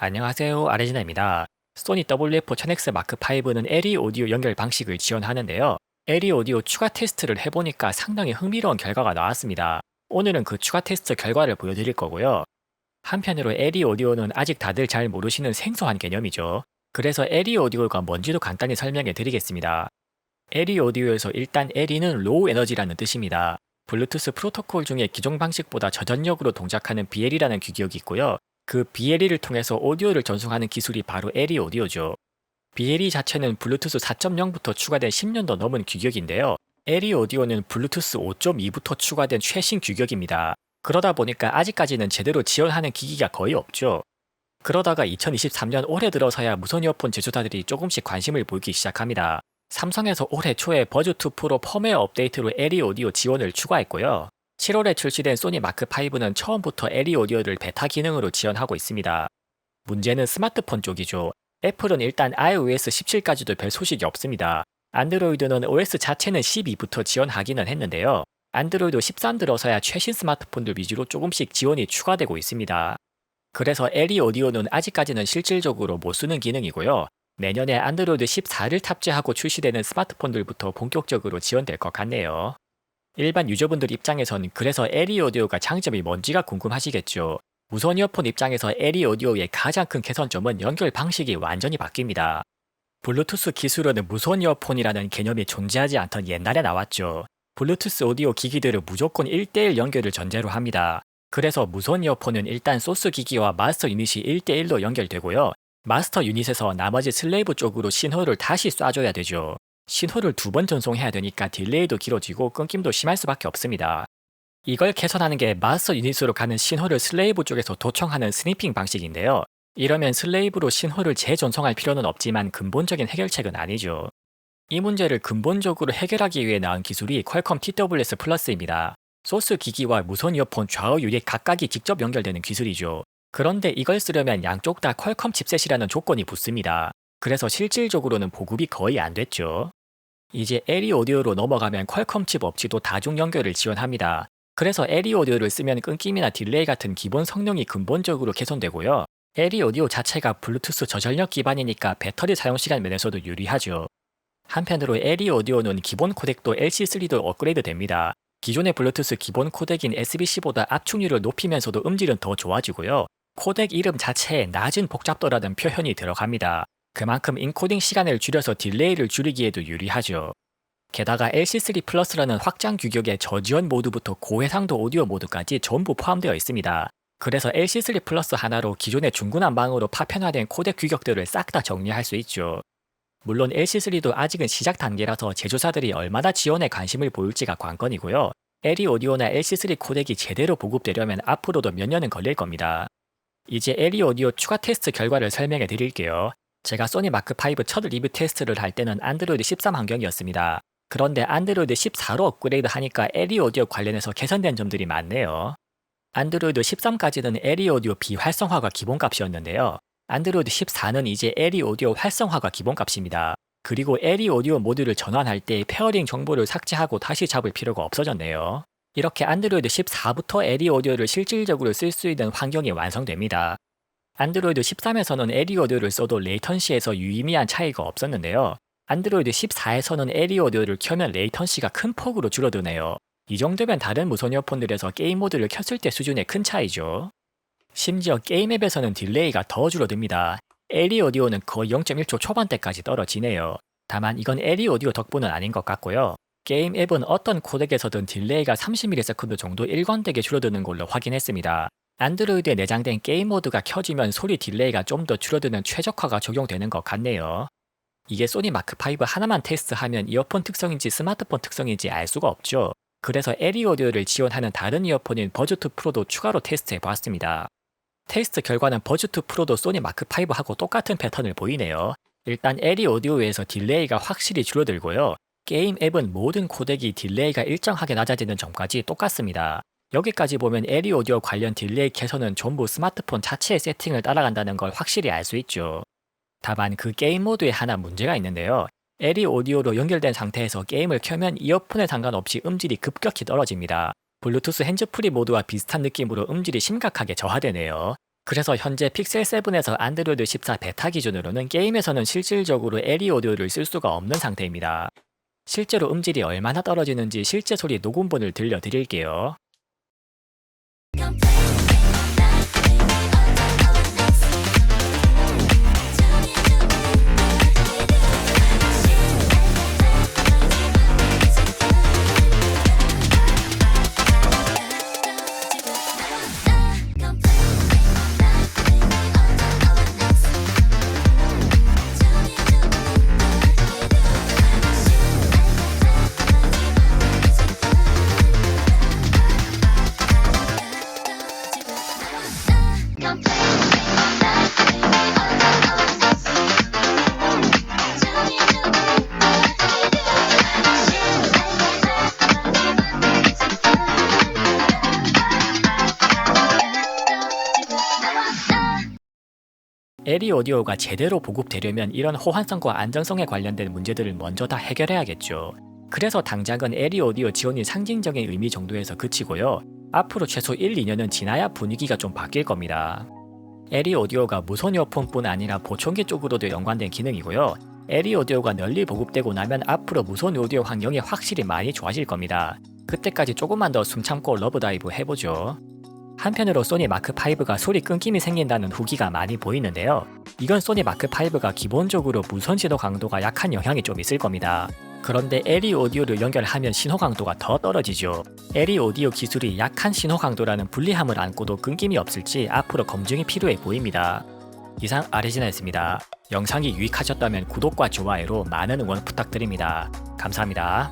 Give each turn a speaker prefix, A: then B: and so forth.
A: 안녕하세요, 아레지나입니다. 소니 WF-1000X 마크5는 LE 오디오 연결 방식을 지원하는데요. LE 오디오 추가 테스트를 해보니까 상당히 흥미로운 결과가 나왔습니다. 오늘은 그 추가 테스트 결과를 보여드릴 거고요. 한편으로 LE 오디오는 아직 다들 잘 모르시는 생소한 개념이죠. 그래서 LE 오디오가 뭔지도 간단히 설명해 드리겠습니다. LE 오디오에서 일단 LE는 로우 에너지라는 뜻입니다. 블루투스 프로토콜 중에 기존 방식보다 저전력으로 동작하는 BLE라는 규격이 있고요. 그 BLE를 통해서 오디오를 전송하는 기술이 바로 LE 오디오죠. BLE 자체는 블루투스 4.0부터 추가된 10년도 넘은 규격인데요. LE 오디오는 블루투스 5.2부터 추가된 최신 규격입니다. 그러다 보니까 아직까지는 제대로 지원하는 기기가 거의 없죠. 그러다가 2023년 올해 들어서야 무선 이어폰 제조사들이 조금씩 관심을 보이기 시작합니다. 삼성에서 올해 초에 버즈2 프로 펌웨어 업데이트로 LE 오디오 지원을 추가했고요. 7월에 출시된 소니 마크5는 처음부터 LE 오디오를 베타 기능으로 지원하고 있습니다. 문제는 스마트폰 쪽이죠. 애플은 일단 iOS 17까지도 별 소식이 없습니다. 안드로이드는 OS 자체는 12부터 지원하기는 했는데요. 안드로이드 13 들어서야 최신 스마트폰들 위주로 조금씩 지원이 추가되고 있습니다. 그래서 LE 오디오는 아직까지는 실질적으로 못 쓰는 기능이고요. 내년에 안드로이드 14를 탑재하고 출시되는 스마트폰들부터 본격적으로 지원될 것 같네요. 일반 유저분들 입장에선 그래서 LE 오디오가 장점이 뭔지가 궁금하시겠죠. 무선 이어폰 입장에서 LE 오디오의 가장 큰 개선점은 연결 방식이 완전히 바뀝니다. 블루투스 기술로는 무선 이어폰이라는 개념이 존재하지 않던 옛날에 나왔죠. 블루투스 오디오 기기들은 무조건 1대1 연결을 전제로 합니다. 그래서 무선 이어폰은 일단 소스 기기와 마스터 유닛이 1대1로 연결되고요. 마스터 유닛에서 나머지 슬레이브 쪽으로 신호를 다시 쏴줘야 되죠. 신호를 2번 전송해야 되니까 딜레이도 길어지고 끊김도 심할 수밖에 없습니다. 이걸 개선하는 게 마스터 유닛으로 가는 신호를 슬레이브 쪽에서 도청하는 스니핑 방식인데요. 이러면 슬레이브로 신호를 재전송할 필요는 없지만 근본적인 해결책은 아니죠. 이 문제를 근본적으로 해결하기 위해 나온 기술이 퀄컴 TWS 플러스입니다. 소스 기기와 무선 이어폰 좌우 유닛 각각이 직접 연결되는 기술이죠. 그런데 이걸 쓰려면 양쪽 다 퀄컴 칩셋이라는 조건이 붙습니다. 그래서 실질적으로는 보급이 거의 안 됐죠. 이제 LE 오디오로 넘어가면 퀄컴 칩 없이도 다중 연결을 지원합니다. 그래서 LE 오디오를 쓰면 끊김이나 딜레이 같은 기본 성능이 근본적으로 개선되고요. LE 오디오 자체가 블루투스 저전력 기반이니까 배터리 사용 시간 면에서도 유리하죠. 한편으로 LE 오디오는 기본 코덱도 LC3도 업그레이드 됩니다. 기존의 블루투스 기본 코덱인 SBC보다 압축률을 높이면서도 음질은 더 좋아지고요. 코덱 이름 자체에 낮은 복잡도라는 표현이 들어갑니다. 그만큼 인코딩 시간을 줄여서 딜레이를 줄이기에도 유리하죠. 게다가 LC3 플러스라는 확장 규격의 저지원 모드부터 고해상도 오디오 모드까지 전부 포함되어 있습니다. 그래서 LC3 플러스 하나로 기존의 중구난방으로 파편화된 코덱 규격들을 싹 다 정리할 수 있죠. 물론 LC3도 아직은 시작 단계라서 제조사들이 얼마나 지원에 관심을 보일지가 관건이고요. LE 오디오나 LC3 코덱이 제대로 보급되려면 앞으로도 몇 년은 걸릴 겁니다. 이제 LE 오디오 추가 테스트 결과를 설명해 드릴게요. 제가 소니 마크5 첫 리뷰 테스트를 할 때는 안드로이드 13 환경이었습니다. 그런데 안드로이드 14로 업그레이드 하니까 LE 오디오 관련해서 개선된 점들이 많네요. 안드로이드 13까지는 LE 오디오 비활성화가 기본값이었는데요. 안드로이드 14는 이제 LE 오디오 활성화가 기본값입니다. 그리고 LE 오디오 모듈을 전환할 때 페어링 정보를 삭제하고 다시 잡을 필요가 없어졌네요. 이렇게 안드로이드 14부터 LE 오디오를 실질적으로 쓸 수 있는 환경이 완성됩니다. 안드로이드 13에서는 LE 오디오를 써도 레이턴시에서 유의미한 차이가 없었는데요. 안드로이드 14에서는 LE 오디오를 켜면 레이턴시가 큰 폭으로 줄어드네요. 이 정도면 다른 무선 이어폰들에서 게임 모드를 켰을 때 수준의 큰 차이죠. 심지어 게임 앱에서는 딜레이가 더 줄어듭니다. LE 오디오는 거의 0.1초 초반대까지 떨어지네요. 다만 이건 LE 오디오 덕분은 아닌 것 같고요. 게임 앱은 어떤 코덱에서든 딜레이가 30ms 정도 일관되게 줄어드는 걸로 확인했습니다. 안드로이드에 내장된 게임 모드가 켜지면 소리 딜레이가 좀 더 줄어드는 최적화가 적용되는 것 같네요. 이게 소니 마크5 하나만 테스트하면 이어폰 특성인지 스마트폰 특성인지 알 수가 없죠. 그래서 LE 오디오를 지원하는 다른 이어폰인 버즈2 프로도 추가로 테스트해 보았습니다. 테스트 결과는 버즈2 프로도 소니 마크5하고 똑같은 패턴을 보이네요. 일단 LE 오디오에서 딜레이가 확실히 줄어들고요. 게임 앱은 모든 코덱이 딜레이가 일정하게 낮아지는 점까지 똑같습니다. 여기까지 보면 LE 오디오 관련 딜레이 개선은 전부 스마트폰 자체의 세팅을 따라간다는 걸 확실히 알 수 있죠. 다만 그 게임 모드에 하나 문제가 있는데요. LE 오디오로 연결된 상태에서 게임을 켜면 이어폰에 상관없이 음질이 급격히 떨어집니다. 블루투스 핸즈프리 모드와 비슷한 느낌으로 음질이 심각하게 저하되네요. 그래서 현재 픽셀 7에서 안드로이드 14 베타 기준으로는 게임에서는 실질적으로 LE 오디오를 쓸 수가 없는 상태입니다. 실제로 음질이 얼마나 떨어지는지 실제 소리 녹음본을 들려드릴게요. LE 오디오가 제대로 보급되려면 이런 호환성과 안정성에 관련된 문제들을 먼저 다 해결해야겠죠. 그래서 당장은 LE 오디오 지원이 상징적인 의미 정도에서 그치고요. 앞으로 최소 1, 2년은 지나야 분위기가 좀 바뀔 겁니다. LE 오디오가 무선 이어폰뿐 아니라 보청기 쪽으로도 연관된 기능이고요. LE 오디오가 널리 보급되고 나면 앞으로 무선 오디오 환경이 확실히 많이 좋아질 겁니다. 그때까지 조금만 더 숨 참고 러브다이브 해보죠. 한편으로 소니 마크5가 소리 끊김이 생긴다는 후기가 많이 보이는데요. 이건 소니 마크5가 기본적으로 무선 신호 강도가 약한 영향이 좀 있을 겁니다. 그런데 LE 오디오를 연결하면 신호 강도가 더 떨어지죠. LE 오디오 기술이 약한 신호 강도라는 불리함을 안고도 끊김이 없을지 앞으로 검증이 필요해 보입니다. 이상 아레지나였습니다. 영상이 유익하셨다면 구독과 좋아요로 많은 응원 부탁드립니다. 감사합니다.